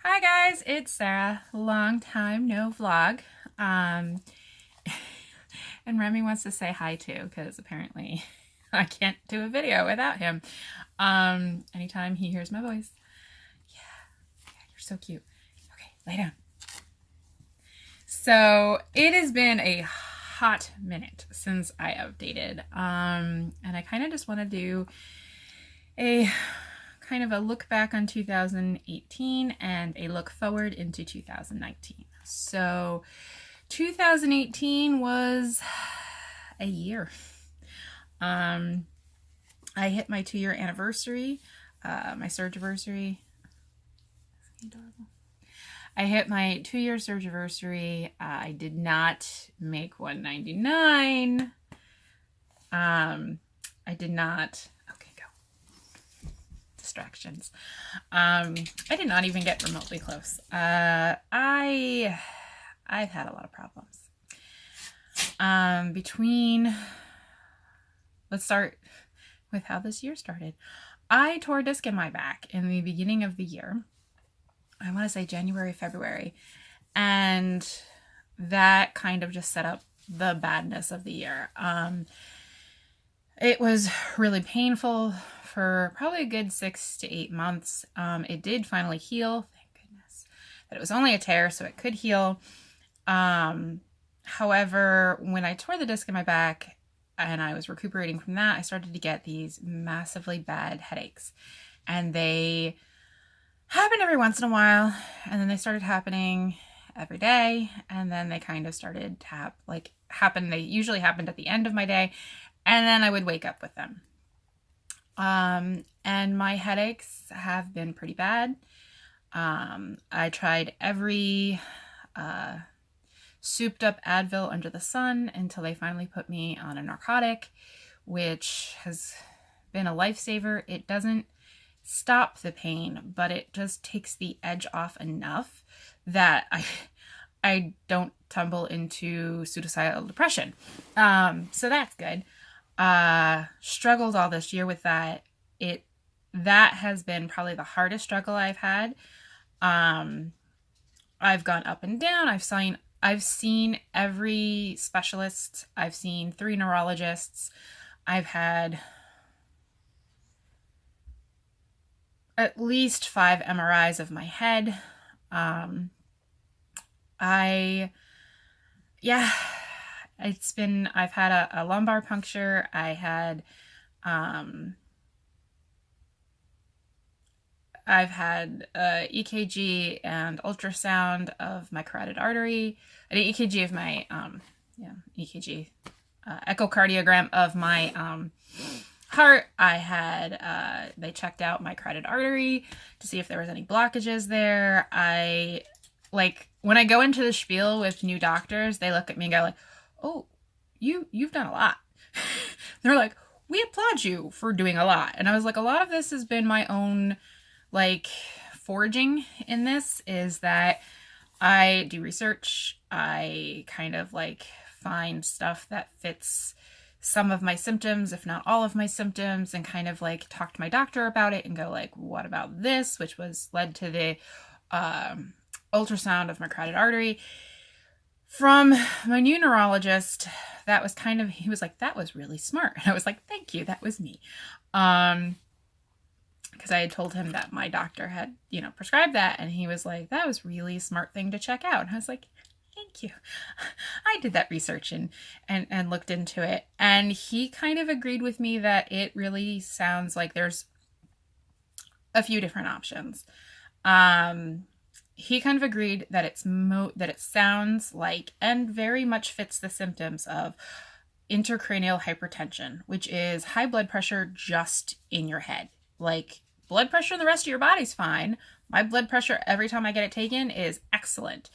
Hi guys, it's Sarah. Long time no vlog. Um, and Remy wants to say hi too, because apparently I can't do a video without him. Anytime he hears my voice. Yeah, you're so cute. Okay, lay down. So it has been a hot minute since I updated. And I kind of just want to do a kind of a look back on 2018 and a look forward into 2019. So 2018 was a year. I hit my 2-year anniversary, my surgiversary. I hit my 2-year surgiversary. I did not make 199. I did not. Okay, go. Distractions. I did not even get remotely close. I've had a lot of problems. Let's start with how this year started. I tore a disc in my back in the beginning of the year. I want to say January, February. And that kind of just set up the badness of the year. It was really painful for probably a good 6 to 8 months. It did finally heal. Thank goodness that it was only a tear, so it could heal. However, when I tore the disc in my back and I was recuperating from that, I started to get these massively bad headaches. And they happened every once in a while, and then they started happening every day, and then they kind of started to happen. They usually happened at the end of my day, and then I would wake up with them. And my headaches have been pretty bad. I tried every souped up Advil under the sun until they finally put me on a narcotic, which has been a lifesaver. It doesn't stop the pain, but it just takes the edge off enough that I don't tumble into suicidal depression. So that's good. Struggled all this year with that. That has been probably the hardest struggle I've had. I've gone up and down. I've seen every specialist. I've seen 3 neurologists. I've had at least 5 MRIs of my head. I've had a lumbar puncture. I've had EKG and ultrasound of my carotid artery, an EKG of my, EKG, echocardiogram of my heart. They checked out my carotid artery to see if there was any blockages there. When I go into the spiel with new doctors, they look at me and go like, oh, you've done a lot. They're like, we applaud you for doing a lot. And I was like, a lot of this has been my own foraging in this, is that I do research. I kind of find stuff that fits some of my symptoms, if not all of my symptoms, and kind of talk to my doctor about it and go what about this, which led to the ultrasound of my carotid artery. From my new neurologist, he was like, that was really smart. And I was like, thank you, that was me. Because I had told him that my doctor had, prescribed that, and he was like, that was really a smart thing to check out. And I was like, thank you. I did that research and looked into it. And he kind of agreed with me that it really sounds like there's a few different options. He kind of agreed that that it sounds like and very much fits the symptoms of intracranial hypertension, which is high blood pressure just in your head. Blood pressure in the rest of your body's fine. My blood pressure every time I get it taken is excellent.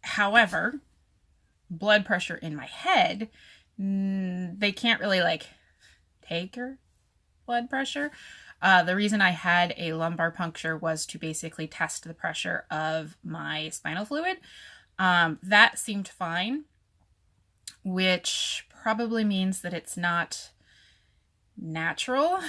However, blood pressure in my head, they can't really take your blood pressure. The reason I had a lumbar puncture was to basically test the pressure of my spinal fluid. That seemed fine, which probably means that it's not natural.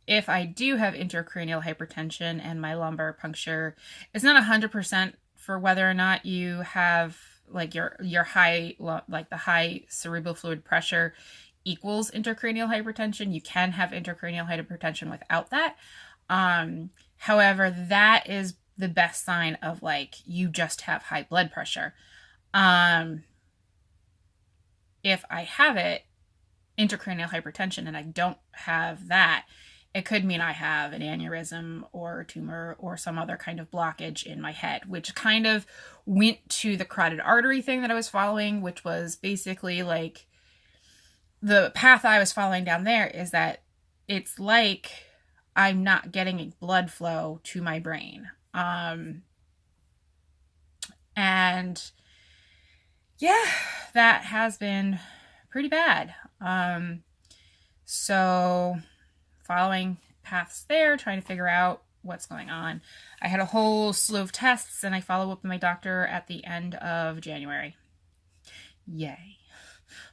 if I do have intracranial hypertension and my lumbar puncture, it's not 100% for whether or not you have like your high, like the high cerebral fluid pressure equals intracranial hypertension. You can have intracranial hypertension without that. However, that is the best sign of like you just have high blood pressure. If I have it, intracranial hypertension, and I don't have that, it could mean I have an aneurysm or a tumor or some other kind of blockage in my head, which kind of went to the carotid artery thing that I was following, which was basically like the path I was following down there is that it's like I'm not getting a blood flow to my brain. And yeah, that has been pretty bad. So following paths there, trying to figure out what's going on. I had a whole slew of tests and I follow up with my doctor at the end of January. Yay.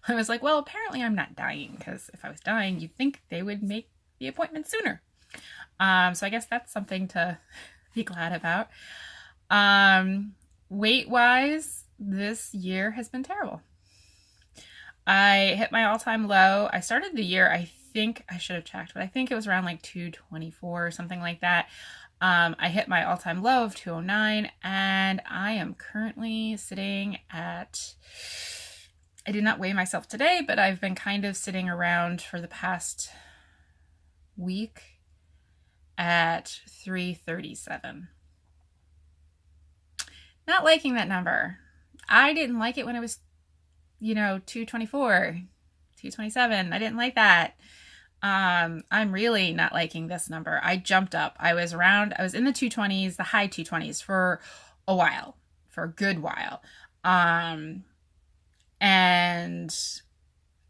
I was like, well, apparently I'm not dying, because if I was dying, you'd think they would make the appointment sooner. So I guess that's something to be glad about. Weight-wise, this year has been terrible. I hit my all-time low. I started the year, I think, I should have checked, but I think it was around like 224 or something like that. I hit my all-time low of 209, and I am currently sitting at, I did not weigh myself today, but I've been kind of sitting around for the past week at 337. Not liking that number. I didn't like it when it was, 224, 227. I didn't like that. I'm really not liking this number. I jumped up. I was in the 220s, the high 220s for a while, for a good while. And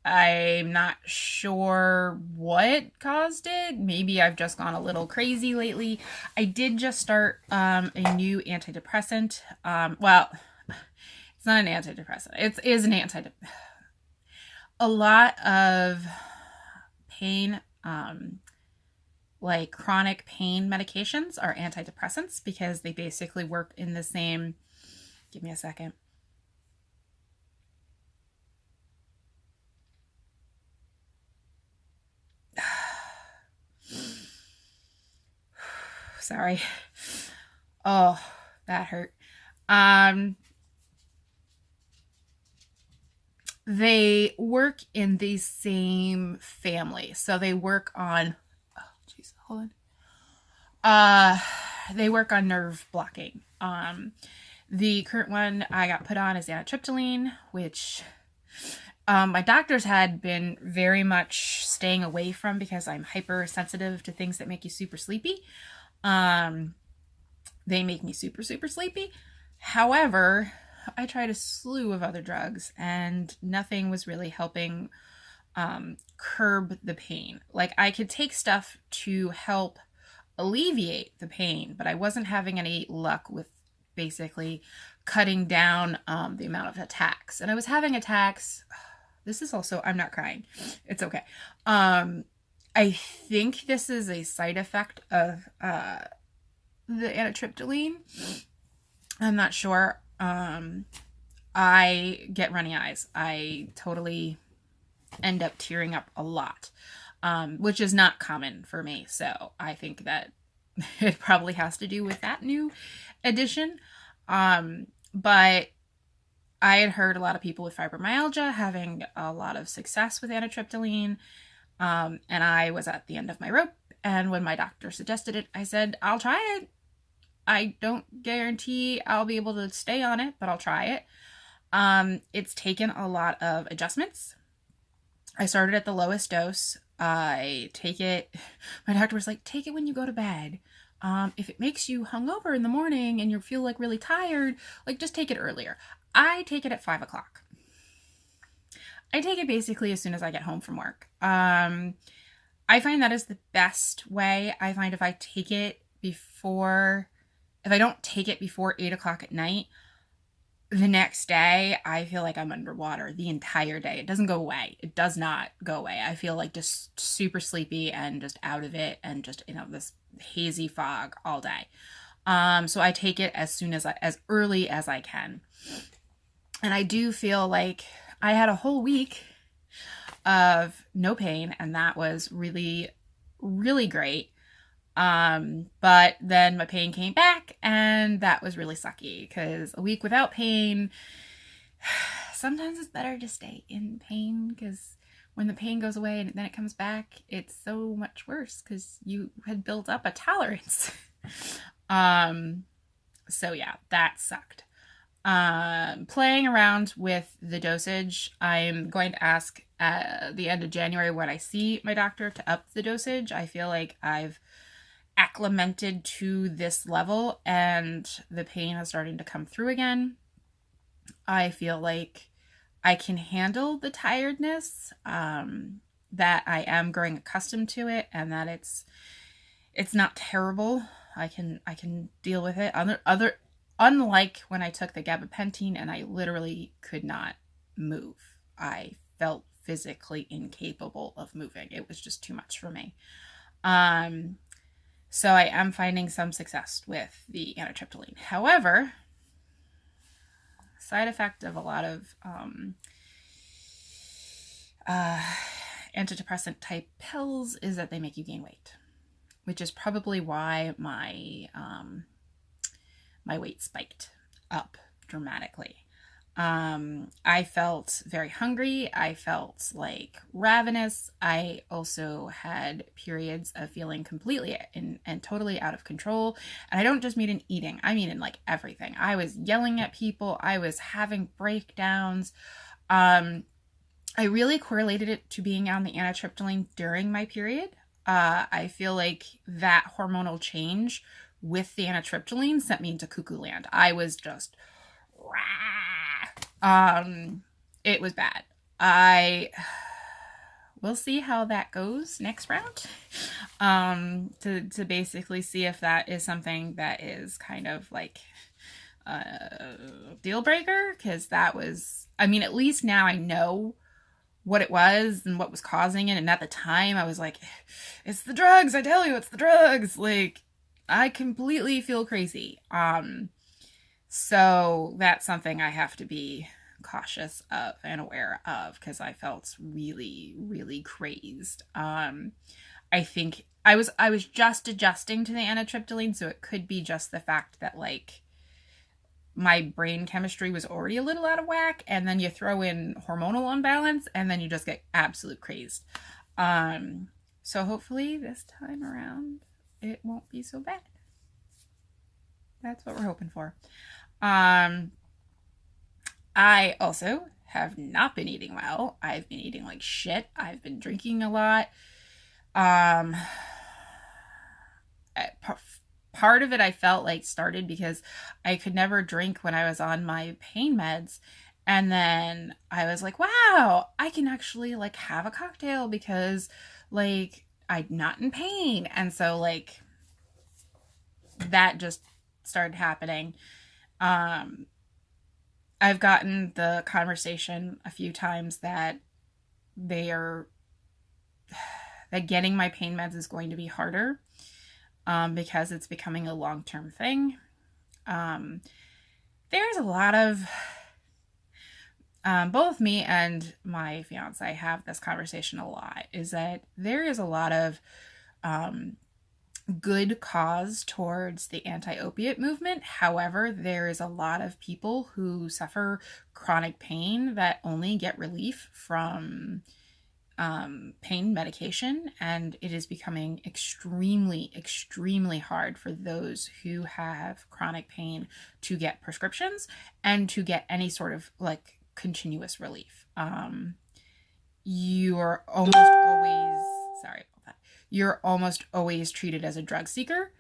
I'm not sure what caused it. Maybe I've just gone a little crazy lately. I did just start a new antidepressant. Well, it's not an antidepressant. It is an antidepressant. A lot of pain, like chronic pain medications are antidepressants because they basically work in the same, give me a second. Sorry. Oh, that hurt. They work in the same family. So they work on, oh, jeez, hold on. They work on nerve blocking. The current one I got put on is amitriptyline, which my doctors had been very much staying away from because I'm hypersensitive to things that make you super sleepy. They make me super, super sleepy. However, I tried a slew of other drugs and nothing was really helping curb the pain. Like, I could take stuff to help alleviate the pain, but I wasn't having any luck with basically cutting down the amount of attacks. And I was having attacks. This is also, I'm not crying. It's okay. I think this is a side effect of the amitriptyline. I'm not sure. I get runny eyes. I totally end up tearing up a lot, which is not common for me. So I think that it probably has to do with that new addition. But I had heard a lot of people with fibromyalgia having a lot of success with amitriptyline. And I was at the end of my rope. And when my doctor suggested it, I said, I'll try it. I don't guarantee I'll be able to stay on it, but I'll try it. It's taken a lot of adjustments. I started at the lowest dose. I take it. My doctor was like, take it when you go to bed. If it makes you hungover in the morning and you feel like really tired, like just take it earlier. I take it at 5 o'clock. I take it basically as soon as I get home from work. I find that is the best way. I find if I don't take it before 8 o'clock at night, the next day I feel like I'm underwater the entire day. It doesn't go away. It does not go away. I feel like just super sleepy and just out of it and just, this hazy fog all day. So I take it as early as I can. And I do feel like I had a whole week of no pain, and that was really, really great. But then my pain came back, and that was really sucky, because a week without pain, sometimes it's better to stay in pain, because when the pain goes away and then it comes back, it's so much worse because you had built up a tolerance. So yeah, that sucked. Playing around with the dosage, I'm going to ask at the end of January when I see my doctor to up the dosage. I feel like I've acclimated to this level and the pain is starting to come through again. I feel like I can handle the tiredness, that I am growing accustomed to it, and that it's not terrible. I can deal with it. Unlike when I took the gabapentin and I literally could not move. I felt physically incapable of moving. It was just too much for me. So I am finding some success with the amitriptyline. However, side effect of a lot of antidepressant type pills is that they make you gain weight, which is probably why my weight spiked up dramatically. I felt very hungry. I felt like ravenous. I also had periods of feeling completely and totally out of control. And I don't just mean in eating. I mean in like everything. I was yelling at people. I was having breakdowns. I really correlated it to being on the amitriptyline during my period. I feel like that hormonal change with the amitriptyline sent me into cuckoo land. I was just, it was bad. We'll see how that goes next round. To basically see if that is something that is kind of like a deal breaker, because that was, at least now I know what it was and what was causing it. And at the time I was like, it's the drugs. I tell you, it's the drugs. Like, I completely feel crazy. So that's something I have to be cautious of and aware of, because I felt really, really crazed. I think I was just adjusting to the amitriptyline, so it could be just the fact that like my brain chemistry was already a little out of whack, and then you throw in hormonal imbalance, and then you just get absolute crazed. So hopefully this time around it won't be so bad. That's what we're hoping for. I also have not been eating well. I've been eating like shit. I've been drinking a lot. Part of it I felt like started because I could never drink when I was on my pain meds. And then I was like, wow, I can actually like have a cocktail because like I'm not in pain. And so like that just started happening. I've gotten the conversation a few times that that getting my pain meds is going to be harder, because it's becoming a long-term thing. There's a lot of, both me and my fiance have this conversation a lot, is that there is a lot of good cause towards the anti-opiate movement. However, there is a lot of people who suffer chronic pain that only get relief from pain medication, and it is becoming extremely, extremely hard for those who have chronic pain to get prescriptions and to get any sort of like continuous relief. You're almost always treated as a drug seeker.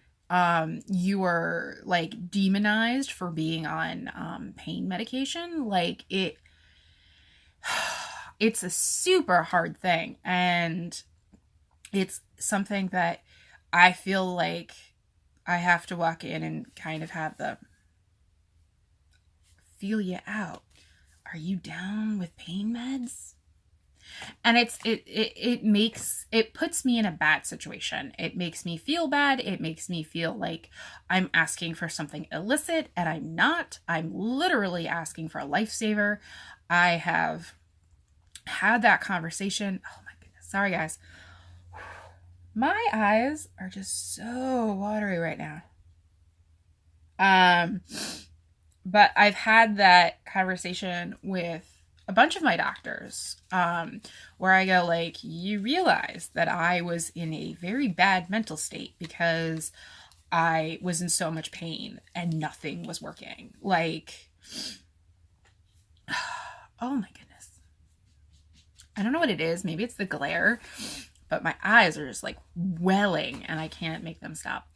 You are like demonized for being on pain medication. Like it's a super hard thing, and it's something that I feel like I have to walk in and kind of have the feel you out. Are you down with pain meds? And it puts me in a bad situation. It makes me feel bad. It makes me feel like I'm asking for something illicit, and I'm not. I'm literally asking for a lifesaver. I have had that conversation. Oh my goodness. Sorry, guys. My eyes are just so watery right now. But I've had that conversation with a bunch of my doctors, where I go like, you realize that I was in a very bad mental state because I was in so much pain and nothing was working. Like, oh my goodness. I don't know what it is. Maybe it's the glare, but my eyes are just like welling and I can't make them stop.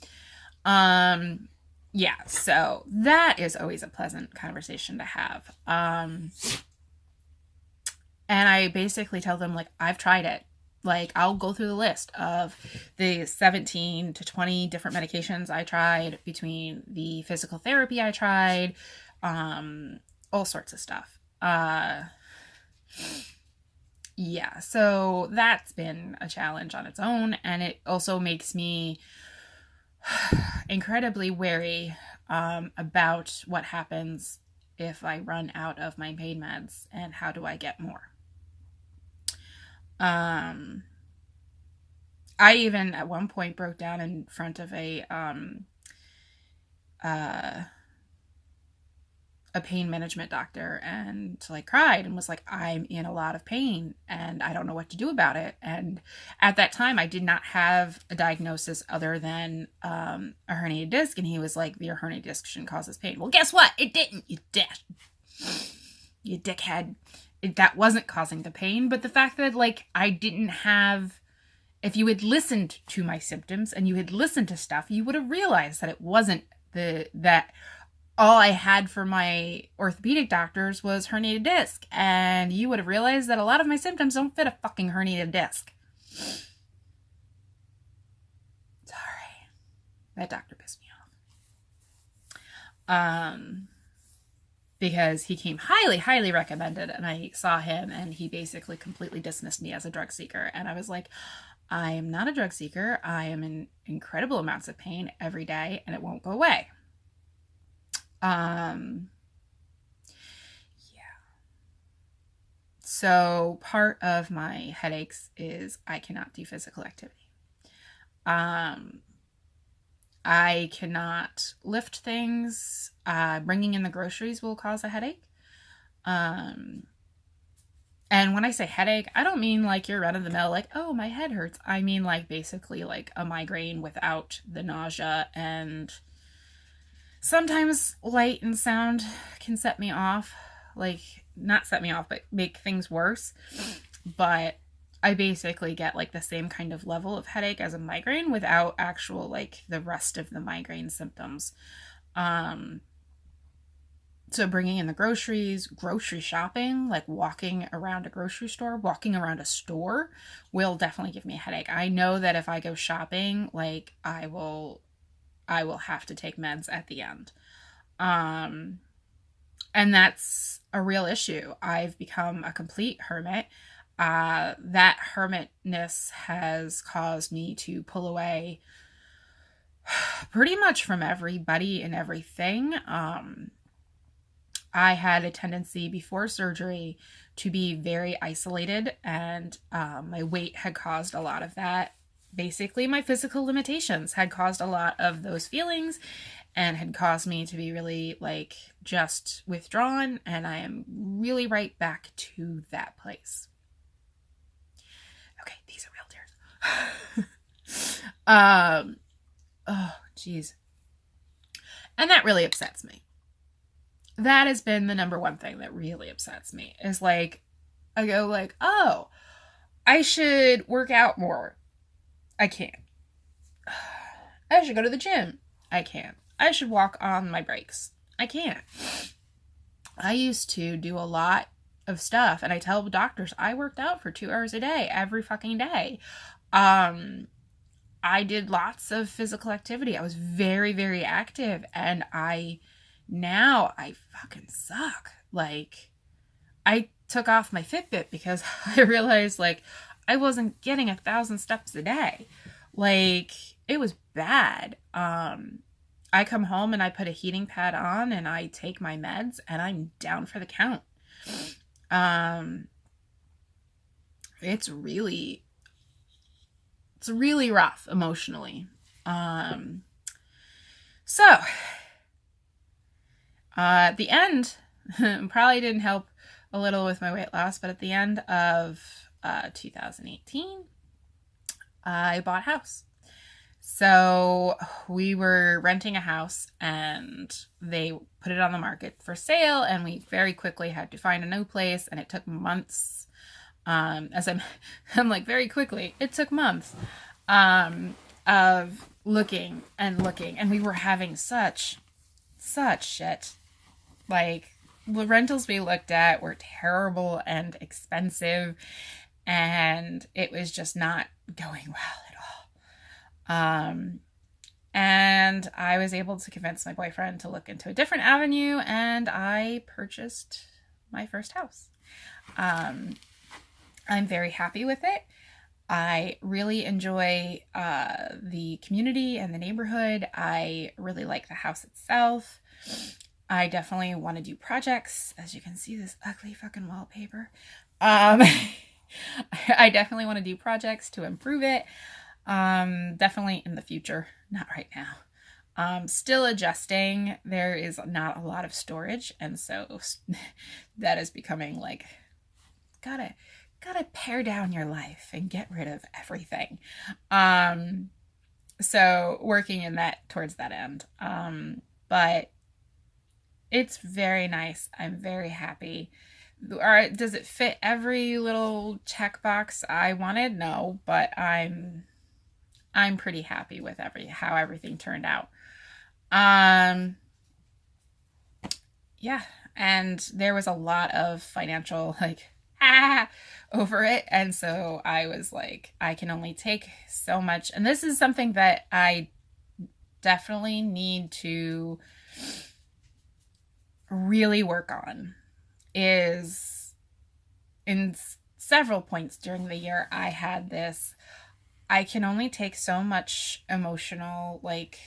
Yeah, so that is always a pleasant conversation to have. And I basically tell them, like, I've tried it. Like, I'll go through the list of the 17 to 20 different medications I tried, between the physical therapy I tried, all sorts of stuff. Yeah, so that's been a challenge on its own, and it also makes me incredibly wary about what happens if I run out of my pain meds, and how do I get more. I even at one point broke down in front of a pain management doctor and like cried and was like, I'm in a lot of pain and I don't know what to do about it. And at that time I did not have a diagnosis other than a herniated disc, and he was like, your herniated disc shouldn't cause this pain. Well, guess what? It didn't, you dickhead. That wasn't causing the pain, but the fact that like I didn't have, if you had listened to my symptoms and you had listened to stuff, you would have realized that it wasn't that all I had for my orthopedic doctors was herniated disc, and you would have realized that a lot of my symptoms don't fit a fucking herniated disc. Sorry, that doctor pissed me off. Because he came highly recommended, and I saw him and he basically completely dismissed me as a drug seeker. And I was like, I am not a drug seeker. I am in incredible amounts of pain every day and it won't go away. Yeah. So part of my headaches is I cannot do physical activity. I cannot lift things. Bringing in the groceries will cause a headache. And when I say headache, I don't mean like your run-of-the-mill, like, oh, my head hurts. I mean like basically like a migraine without the nausea, and sometimes light and sound can set me off. Like, not set me off, but make things worse. But I basically get like the same kind of level of headache as a migraine without actual like the rest of the migraine symptoms. So bringing in the groceries, grocery shopping, like walking around a grocery store, walking around a store will definitely give me a headache. I know that if I go shopping, like I will have to take meds at the end. And that's a real issue. I've become a complete hermit. That hermitness has caused me to pull away pretty much from everybody and everything. I had a tendency before surgery to be very isolated, and my weight had caused a lot of that. Basically, my physical limitations had caused a lot of those feelings and had caused me to be really like just withdrawn, and I am really right back to that place. Okay, these are real tears. Oh, geez. And that really upsets me. That has been the number one thing that really upsets me, is like, I go like, oh, I should work out more. I can't. I should go to the gym. I can't. I should walk on my breaks. I can't. I used to do a lot of stuff, and I tell doctors I worked out for 2 hours a day, every fucking day. I did lots of physical activity. I was very, very active, and I Now I fucking suck. Like, I took off my Fitbit because I realized, like, I wasn't getting 1,000 steps a day. Like, it was bad. I come home and I put a heating pad on and I take my meds and I'm down for the count. It's really rough emotionally. So at the end, probably didn't help a little with my weight loss, but at the end of 2018, I bought a house. So we were renting a house and they put it on the market for sale, and we very quickly had to find a new place, and it took months. I'm like, very quickly, it took months of looking, and we were having such shit. Like, the rentals we looked at were terrible and expensive, and it was just not going well at all. And I was able to convince my boyfriend to look into a different avenue, and I purchased my first house. I'm very happy with it. I really enjoy the community and the neighborhood. I really like the house itself. I definitely want to do projects. As you can see, this ugly fucking wallpaper. I definitely want to do projects to improve it. Definitely in the future, not right now. Still adjusting. There is not a lot of storage, and so that is becoming like, gotta pare down your life and get rid of everything. So working in that, towards that end. But it's very nice. I'm very happy. Does it fit every little checkbox I wanted? No, but I'm pretty happy with how everything turned out. Yeah, and there was a lot of financial over it, and so I was like, I can only take so much, and this is something that I definitely need to really work on. Is in several points during the year I had this, I can only take so much emotional, like,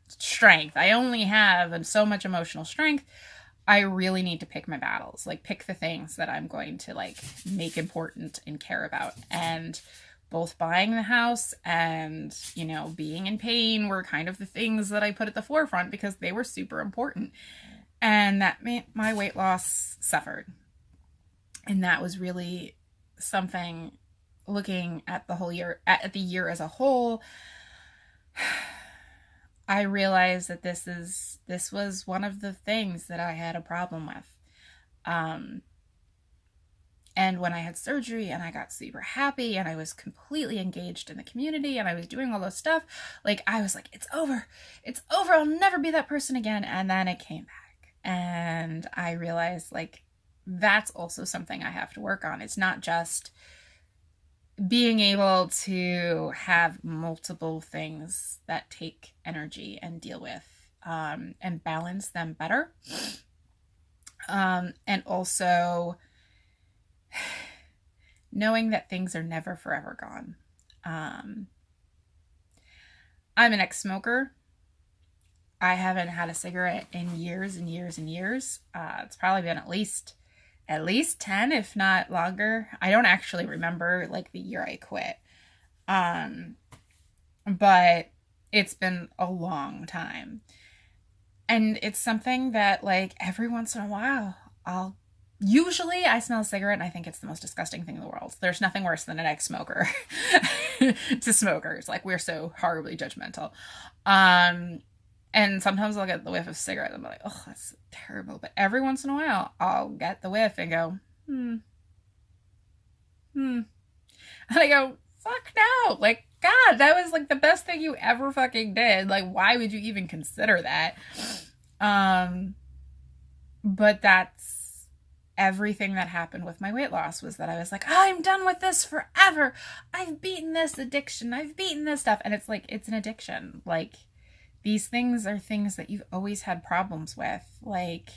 strength. I only have so much emotional strength. I really need to pick my battles, like pick the things that I'm going to like make important and care about. And both buying the house and, being in pain were kind of the things that I put at the forefront because they were super important. And that made my weight loss suffered. And that was really something, looking at the whole year, at the year as a whole, I realized that this was one of the things that I had a problem with. And when I had surgery and I got super happy and I was completely engaged in the community and I was doing all this stuff, like, I was like, it's over, I'll never be that person again. And then it came back and I realized, like, that's also something I have to work on. It's not just being able to have multiple things that take energy and deal with, and balance them better. And also knowing that things are never forever gone. I'm an ex-smoker. I haven't had a cigarette in years and years and years. It's probably been at least 10, if not longer. I don't actually remember like the year I quit. But it's been a long time. And it's something that, like, every once in a while, usually I smell a cigarette and I think it's the most disgusting thing in the world. There's nothing worse than an ex-smoker to smokers. Like, we're so horribly judgmental. And sometimes I'll get the whiff of cigarette and I'm like, oh, that's terrible. But every once in a while, I'll get the whiff and go, And I go, fuck no. Like, God, that was like the best thing you ever fucking did. Like, why would you even consider that? But that's everything that happened with my weight loss, was that I was like, I'm done with this forever. I've beaten this addiction. I've beaten this stuff. And it's like, it's an addiction. Like, these things are things that you've always had problems with. Like,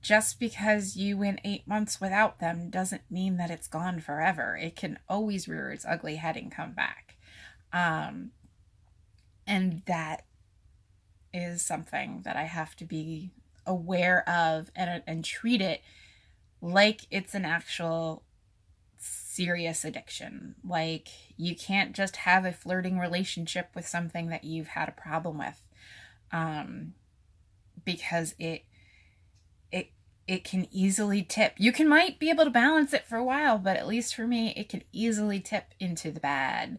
just because you went 8 months without them doesn't mean that it's gone forever. It can always rear its ugly head and come back. And that is something that I have to be aware of and treat it like it's an actual serious addiction. Like, you can't just have a flirting relationship with something that you've had a problem with, because it can easily tip. You might be able to balance it for a while, but at least for me, it can easily tip into the bad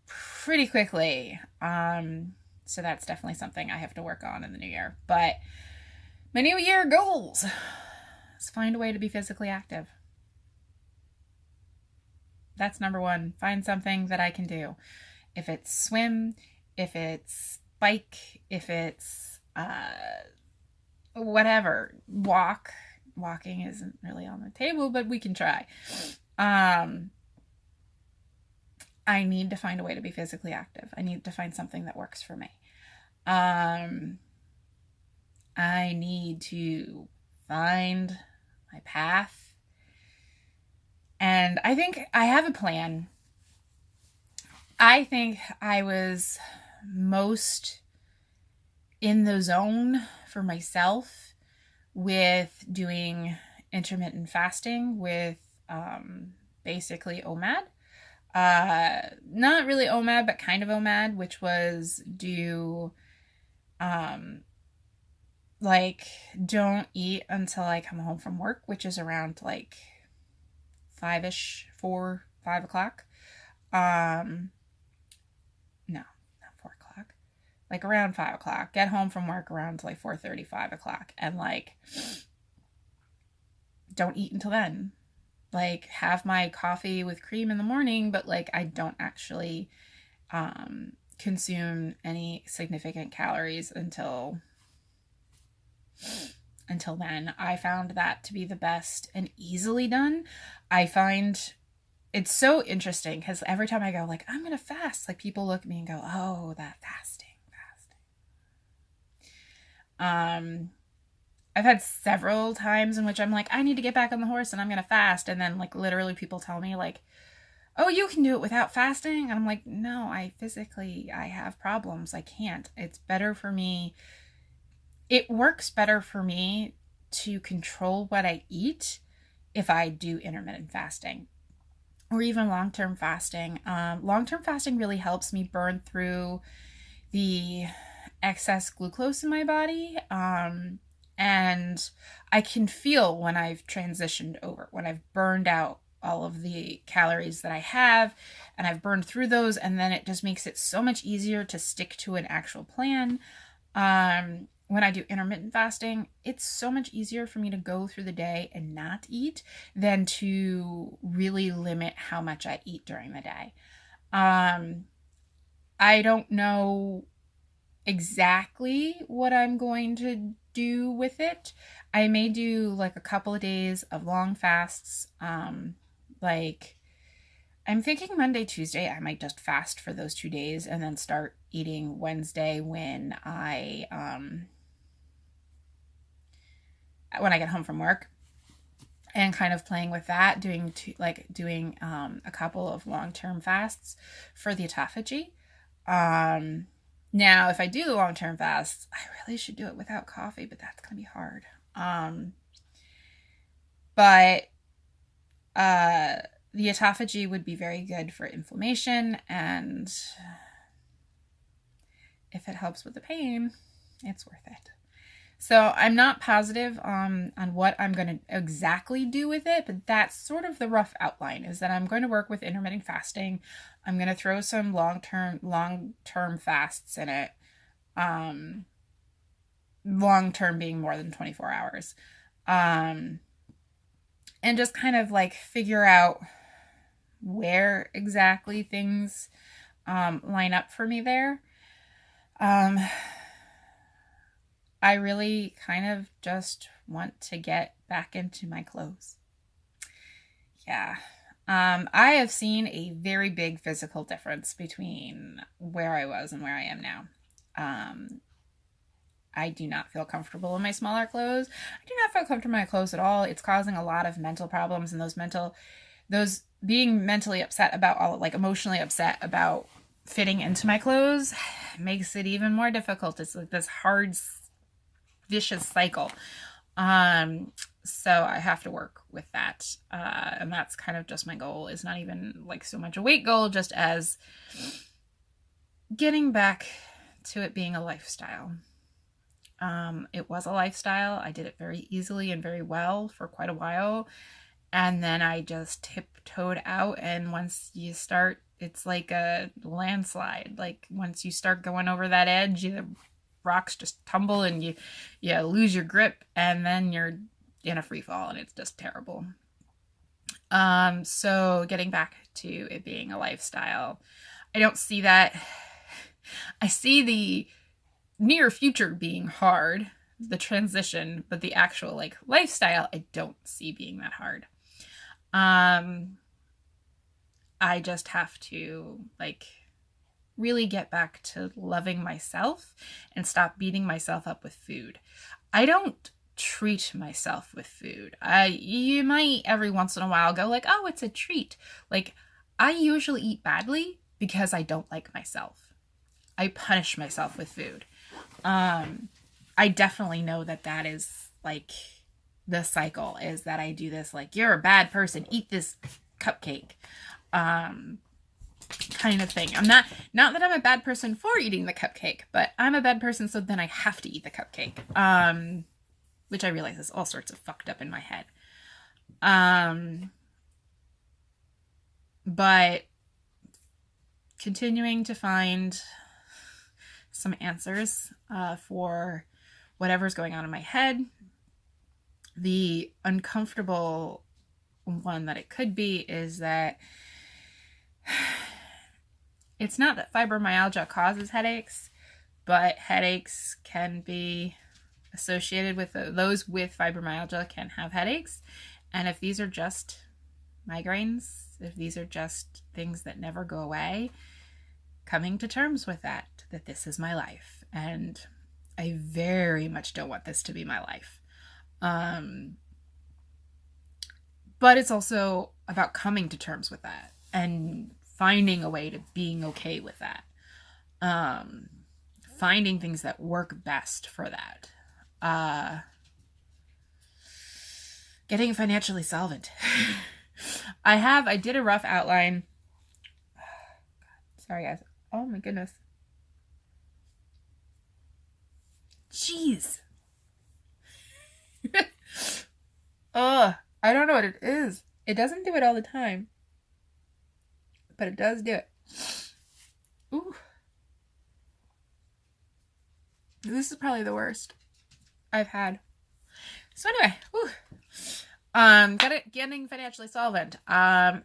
pretty quickly. So that's definitely something I have to work on in the new year. But my new year goals is find a way to be physically active. That's number one. Find something that I can do. If it's swim, if it's bike, if it's whatever, walking isn't really on the table, but we can try. I need to find a way to be physically active. I need to find something that works for me. I need to find my path. And I think I have a plan. I think I was most in the zone for myself with doing intermittent fasting with basically OMAD. Not really OMAD, but kind of OMAD, which was like, don't eat until I come home from work, which is around like 5 o'clock. No, not 4 o'clock. Like around 5 o'clock. Get home from work around like 4:30, 5 o'clock. And like, don't eat until then. Like, have my coffee with cream in the morning, but like, I don't actually consume any significant calories until then. I found that to be the best and easily done. I find it's so interesting because every time I go like, I'm gonna fast, like, people look at me and go, oh, that fasting. I've had several times in which I'm like, I need to get back on the horse and I'm gonna fast, and then like literally people tell me like, oh, you can do it without fasting, and I'm like, no, I have problems. I can't. It's better for me. It works better for me to control what I eat if I do intermittent fasting or even long-term fasting. Long-term fasting really helps me burn through the excess glucose in my body. And I can feel when I've transitioned over, when I've burned out all of the calories that I have and I've burned through those, and then it just makes it so much easier to stick to an actual plan. When I do intermittent fasting, it's so much easier for me to go through the day and not eat than to really limit how much I eat during the day. I don't know exactly what I'm going to do with it. I may do like a couple of days of long fasts. Like, I'm thinking Monday, Tuesday, I might just fast for those 2 days and then start eating Wednesday when I get home from work, and kind of playing with that, doing a couple of long-term fasts for the autophagy. Now, if I do the long-term fasts, I really should do it without coffee, but that's going to be hard. But the autophagy would be very good for inflammation, and if it helps with the pain, it's worth it. So I'm not positive on what I'm going to exactly do with it, but that's sort of the rough outline, is that I'm going to work with intermittent fasting. I'm going to throw some long-term fasts in it. Long-term being more than 24 hours. And just kind of like figure out where exactly things line up for me there. I really kind of just want to get back into my clothes. Yeah. I have seen a very big physical difference between where I was and where I am now. I do not feel comfortable in my smaller clothes. I do not feel comfortable in my clothes at all. It's causing a lot of mental problems, and those being mentally upset about all, like emotionally upset about fitting into my clothes makes it even more difficult. It's like this hard, vicious cycle. So I have to work with that. And that's kind of just my goal. Is not even like so much a weight goal, just as getting back to it being a lifestyle. It was a lifestyle. I did it very easily and very well for quite a while. And then I just tiptoed out. And once you start, it's like a landslide. Like once you start going over that edge, the rocks just tumble and you lose your grip, and then you're in a free fall, and it's just terrible. So getting back to it being a lifestyle, I don't see that. I see the near future being hard, the transition, but the actual like lifestyle, I don't see being that hard. I just have to like really get back to loving myself and stop beating myself up with food. I don't treat myself with food. You might every once in a while go like, oh, it's a treat. Like I usually eat badly because I don't like myself. I punish myself with food. I definitely know that is like the cycle, is that I do this like, you're a bad person, eat this cupcake kind of thing. I'm not that I'm a bad person for eating the cupcake, but I'm a bad person, so then I have to eat the cupcake, which I realize is all sorts of fucked up in my head. But continuing to find some answers for whatever's going on in my head. The uncomfortable one that it could be is that it's not that fibromyalgia causes headaches, but headaches can be associated with those with fibromyalgia can have headaches. And if these are just migraines, if these are just things that never go away, coming to terms with that this is my life. And I very much don't want this to be my life. But it's also about coming to terms with that and finding a way to being okay with that. Finding things that work best for that. Getting financially solvent. I did a rough outline. Sorry, guys. Oh my goodness. Jeez. I don't know what it is. It doesn't do it all the time, but it does do it. Ooh. This is probably the worst I've had. So anyway, getting financially solvent. Now